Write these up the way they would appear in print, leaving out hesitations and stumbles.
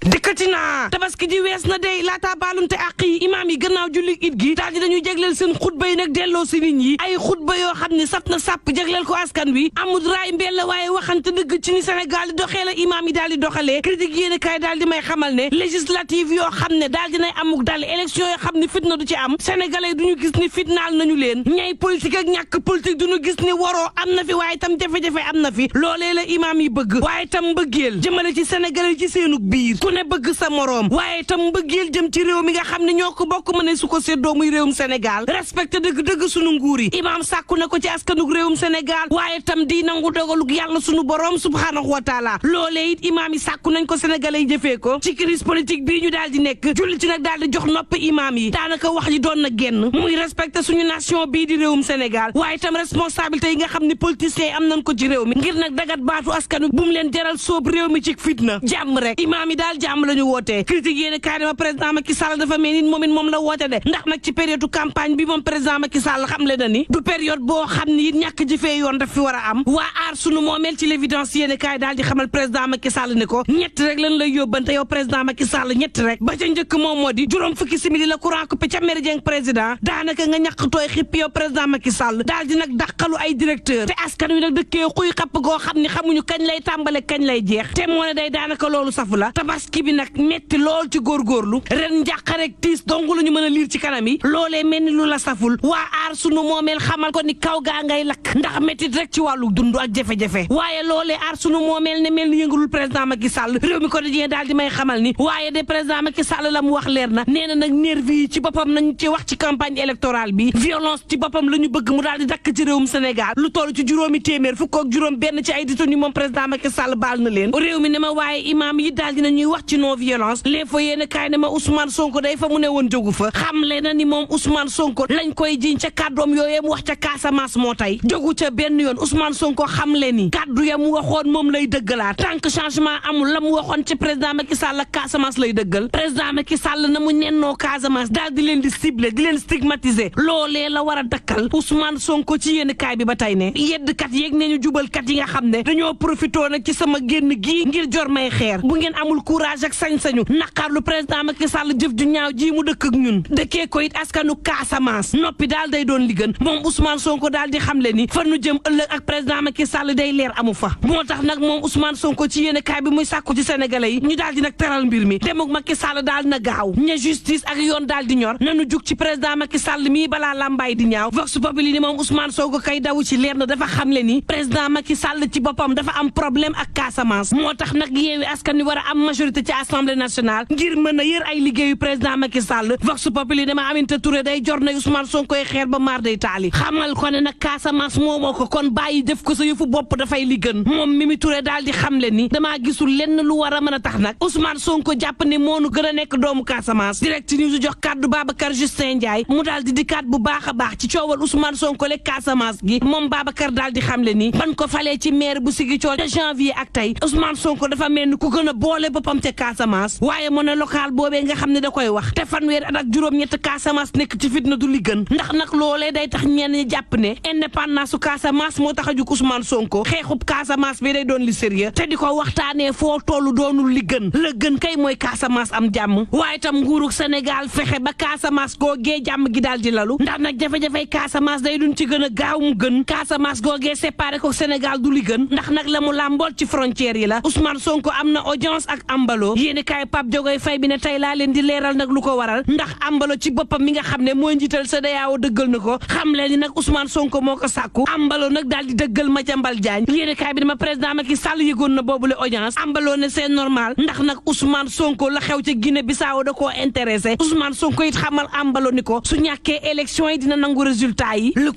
dikkati naa tabaski ji wees na dey laataa baalumte àq yi imaam yi gannaaw julli it gi daal di dañuy jégleel seen xutba yi nag delloo si nit ñi ay xutba yoo xam ne sat na sàpp jégleel ko askan wi amul raay mbella waaye waxante dëgg ci ni Sénégal di doxee la imaam yi daal di doxalee critique yéene kaay daal di may xamal ne législative yoo xam ne daal dinay amuk dal élection yoo xam ne fitna du ci am sénégalais duñu gis ni fitnaal nañu leen ñay politique ak ñàkk politique duñu gis ni waroo am na fi waaye tam jafe-jafe am na fi loolee la imaam yi bëgg waaye tam mbëggeel jëmale ci sénégalais ci seenug biir ku ne bëgg sa moroom waaye tam mbëggeel jëm ci réew mi nga xam ne ñoo ko bokk mën ne su ko séddoo muy réewum Sénégal respecté dëgg-dëgg sunu nguur yi imaam sàkku na ko ci askanug réewum Sénégal waaye tam di nangu dogalug yàlla sunu borom subhaanahu wa taala loolee it imaam yi sàkku nañ ko sénégalais yi jëfee ko ci crise politique bii ñu daal di nekk julli ci nag daal di jox nopp imaam yi daanaka wax ji doon na génn muy respecté suñu nation bii di réewum Sénégal waaye tam responsabilité yi nga xam ne politiciens yi am nañ ko ci réew mi ngir nag dagat baatu askanu bu mu leen jaral soob réew mi ci fitna jàmm rek imaam yi daal jàmm la ñu wootee critique yéene kaay dama président Macky Sall dafa mel ni moom la woote de ndax nag ci période campagne bi moom président Macky Sall xam le na ni du période boo xam ni it ñàkk jëfee yoon daf fi war a am waa aar sunu moomeel ci l'évidence yéene kaay daal di xamal président Macky Sall ne ko ñett rek lan lay yóbbante yow président Macky Sall ñett rek ba ca njëkk moom moo di juróom fukki simili la courant coupé ca méridien président daanaka nga ñàkk tooy xipp yow président Macky Sall daal di nag dàqalu ay directeur te askan wi nag dëkkee xuy xapp goo xam ni xamuñu kañ lay tàmbale kañ lay jeex te moo ne day daanaka loolu safu la tabaski bi nag metti lool ci góorgóorlu ren njàqarek tiis dong la ñu mën a liir ci kanam yi loolee mel ni lu la saful waa aar sunu moomeel xamal ko ni kaw gaa ngay lakk ndax mettit rek ci wàllu dund ak jafe-jafe waaye loolee aar sunu moomeel ne mel ni yëngalul président Macky Sall réew mi ko dajee daal di may xamal ni waaye de président Macky Sall la mu wax leer na nee na nag nervi yi ci boppam nañu ci wax ci campagne électorale bi violence ci boppam la ñu bëgg mu daal di dakk ci réewum Sénégal lu toll ci juróomi téeméer fukk ak juróom benn ci ay détenus moom président Macky Sall baal na leen réew mi ne ma waaye imaam yi daal dina ñuy wax ci non violence les fa yéene kaay ne ma Ousmane Sonko day fa mu ne woon jógu fa xam le na ni moom Ousmane Sonko lañ koy jiñ ca kàddoom yooyee mu wax ca Casamance moo tey jógu ca benn yoon Ousmane Sonko xam le ni kàddu ya mu waxoon moom lay dëggalaat tant que changement amul la mu waxoon ci président Macky Sall ak Casamance lay dëggal président Macky Sall na mu nennoo Casamance daal di leen di ciblé di leen stigmatiser loolee la war a dakkal Ousmane Sonko ci yéen kaay bi ba tey ne yeddkat yeeg ne ñu jubalkat yi nga xam ne dañoo profité nag ci sama génn gii ngir jor may xeer bu ngeen amul courage ak sañ-sañu naqarlu président Macky Sall jëf ju ñaaw ji mu dëkk ak ñun dëkkee ko it askanu Casamance noppi daal day doon li gën moom Ousmane Sonko daal di xamle ni fa nu jëm ëllëg ak président Macky Sall day leer amu fa moo tax nag moom Ousmane Sonko ci yéen kaay bi muy sàkku ci sénégalais yi ñu daal di nag teral mbir mi demuk Macky Sall daal na gaaw ña justice ak yoon daal di ñor nanu jug ci président Macky Sall mii balaa lambaay di ñaaw vox populi ni moom Ousmane Sonko kay daw ci leer na dafa xamle ni président Macky Sall ci boppam dafa am problème ak Casamance moo tax nag yeewi askan wi war a am majorité ci assemblée nationale ngir mën a yër ay liggéeyu président Macky Sall vox populi dama Aminata Touré day jor na Ousmane Sonko koy xeer ba maar day taali xamal ko ne nag Casamance moomoo ko kon bàyyi def ko sa yëfu bopp dafay li gën moom Mimi Touré daal di xamle ni damaa gisul lenn lu war a mën a tax nag Ousmane Sonko jàpp ne moonu gën a nekk doomu Casamance direct news jox kàddu Babacar Justin Ndiaye mu daal di dikkaat bu baax a baax ci coowal Ousmane Sonko le Casamance gi moom Babacar daal di xamle ni ban ko falee ci maire bu Ziguinchor de janvier ak tey Ousmane Sonko dafa mel ni ku gën a boole boppam ca Casamance waaye mu ne local boobee nga xam ne da koy wax te fanweer at ak juróom-ñett Casamance nekk ci fitna du li gën ndax nag loolee day tax ñenn ñi jàpp ne indépendance su Casamance moo tax a jug Ousmane Sonko xeexub Casamance bi day doon li sérieux te di ko waxtaanee foo tollu doonul li gën la gën kay mooy Casamance am jàmm waaye tam nguurug Sénégal fexe ba Casamance googee jàmm gi daal di lalu ndax nag jafe-jafey Casamance day duñ ci gën a gaaw mu gën Casamance googee séparé ko Sénégal du li gën ndax nag la mu làmbool ci frontière yi la Ousmane Sonko am na audience ak Ambalo yéeni kaay Pape Diogoy Faye bi ne tey laa leen di leeral nag lu ko waral ndax Ambalo ci boppam mi nga xam ne mooy njiital CEDEAO dëggal na ko xam leen ni nag Ousmane Sonko moo ko sàkku Ambalo nag daal di dëggal Madiambal Diagne yéeni kaay bi dama président Macky Sall yëgoon na boobule audience Ambalo ne c'est normal ndax nag Ousmane Sonko la xew ca Guinée Bissau da koo intéressé Ousmane Sonko it xamal Ambalo ni ko su ñàkkee élection yi dina nangu résultat yi le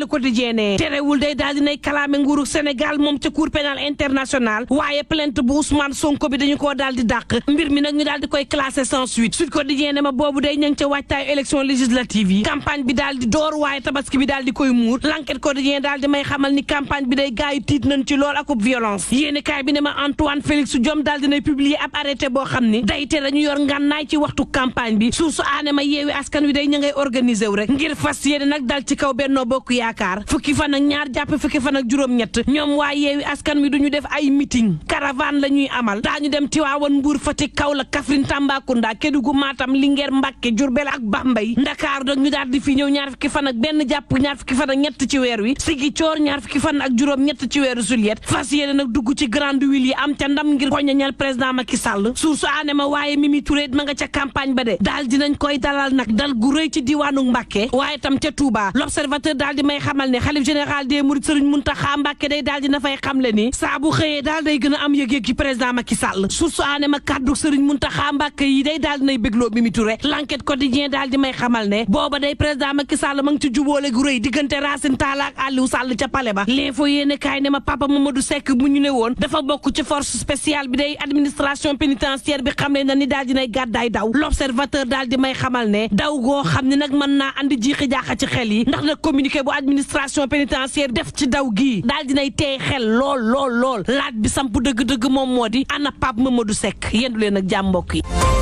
quotidien ne terewul day daal dinay kalaame nguuru Sénégal moom ca cour pénal international waaye plainte bu Ousmane Sonko bi dañu koo daal di dàq mbir mi nag ñu daal di koy classé sans suite Sud Quotidien ne ma boobu day ña ngi ca waajtaayu élection législative yi campagne bi daal di door waaye tabaski bi daal di koy muur L'Enquête Quotidien daal di may xamal ni campagne bi day gaayu tiit nañ ci lool akub violence yéeni kaay bi ne ma Antoine Félix Diome daal dinay publier ab arrêté boo xam ni day tere ñu yor ngànnaay ci waxtu campagne bi suusu aane ma yeewi askan wi day ña ngay organiser wu rek ngir fas yéene nag dal ci kaw Benno Bokk Yaakaar fukki fan ak ñaar jàpp fukki fan ak juróom-ñett ñoom waa yeewi askan wi duñu def ay meeting caravane la ñuy amal daañu dem Tivaouane Mbour Fatick Kaolack Kaffrine Tambacounda Kédougou Matam Linguère Mbacké Diourbel ak Bambey Ndakaaru dag ñu daal di fi ñëw ñaar fukki fan ak benn jàpp ñaar fukki fan ak ñett ci weer wi Ziguinchor ñaar fukki fan ak juróom ñett ci weeru juillet fas yéene nag dugg ci grande ville yi am ca ndam ngir poñañal président Macky Sall source aane ma waaye Mimi Touré ma nga ca campagne ba de daal dinañ koy dalal nag dal gu rëy ci diwaanu Mbacké waaye tam ca Touba l'observateur daal di may xamal ne xalif général des mourides Serigne Mountakha Mbacké day daal dina fay xamle ni saa bu xëyee daal day gën a am yëg-yëg ci président Macky Sall source aane ma kàddu Serigne Mountakha Mbacké yi day daal dinay bégloo Mimi Touré l'enquête quotidien daal di may xamal ne booba day président Macky Sall ma ngi ci jubóole gu rëy diggante Racine Talla ak Aliou Sall ca palais ba l'info yéene kaay ne ma papa Mamadou Seck mu ñu ne woon dafa bokk ci force spéciale bi day administration pénitentiaire bi xamle na ni daal dinay gàddaay daw l'observateur daal di may xamal ne daw goo xam ne nag mën naa andi jiixi jaaxa ci xel yi ndax nag communiqué bu administration pénitentiaire def ci daw gii daal dinay teey xel lool laaj bi samp dëgg-dëgg moom moo di ana Pape Mamadou Seck yendu leen ak jàmm mbokk yi